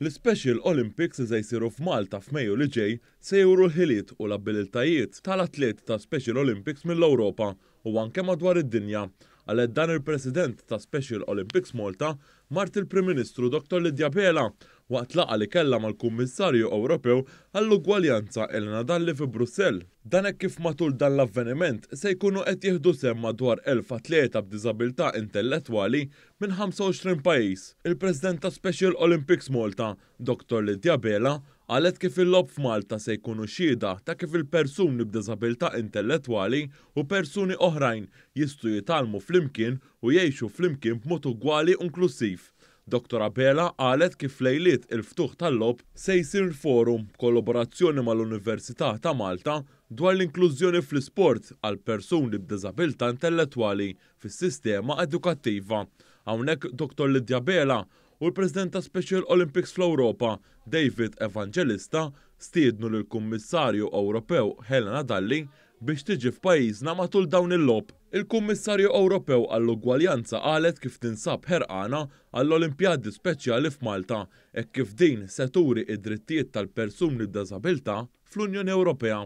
L-Special Olympics se jsiru f'Malta f'Mejju li ġej se juru l-ħiliet u l-abbiltajiet tal-atlet ta' Special Olympics mill-Ewropa u anke madwar id-dinja. Għalhekk dan il-President ta' Special Olympics Malta mart il-Prim Ministru Dr. Lidja Bela waqt laqgħa li kellha mal-Kummissarju Ewropew għall-Ugwaljanza Elena Dalli fi Brussell. Dan hekk kif matul dan l-avveniment se jkunu qed jieħdu sehem madwar 1000 atleta b'diżabilità intellettwali minn 25 pajjiż. Il-President ta' Special Olympics Malta, Dr. Lidja Bela, qalet kif il-lob f'Malta se jkunu xhieda ta' kif il-persuni b'diżabilità intellettwali u persuni oħrajn jistgħu jitalmu flimkien u jgħixu flimkien b'mod ugwali u inklusiv. Dr. Bela qalet kif lejliet il-ftuħ tal-lob se jsir forum kollaborazzjoni mal-Università ta' Malta dwar l-inklużjoni fl-isport għal persuni b'diżabilità intellettwali fis-sistema edukattiva. Hawnhekk Dr. Lidja Bela u l-President ta' Special Olympics fl-Ewropa, David Evangelista, stiednu lill-Kummissarju Ewropew Elena Dalli biex tiġi f'pajjiżna matul dawn il-lob. Il-Kummissarju Ewropew għall-Ugwaljanza qalet kif tinsab ħerqana għall-Olimpjadi Speċjali f'Malta hekk kif din se turi id-drittijiet tal-persuni b'diżabilità fl-Unjoni Ewropea.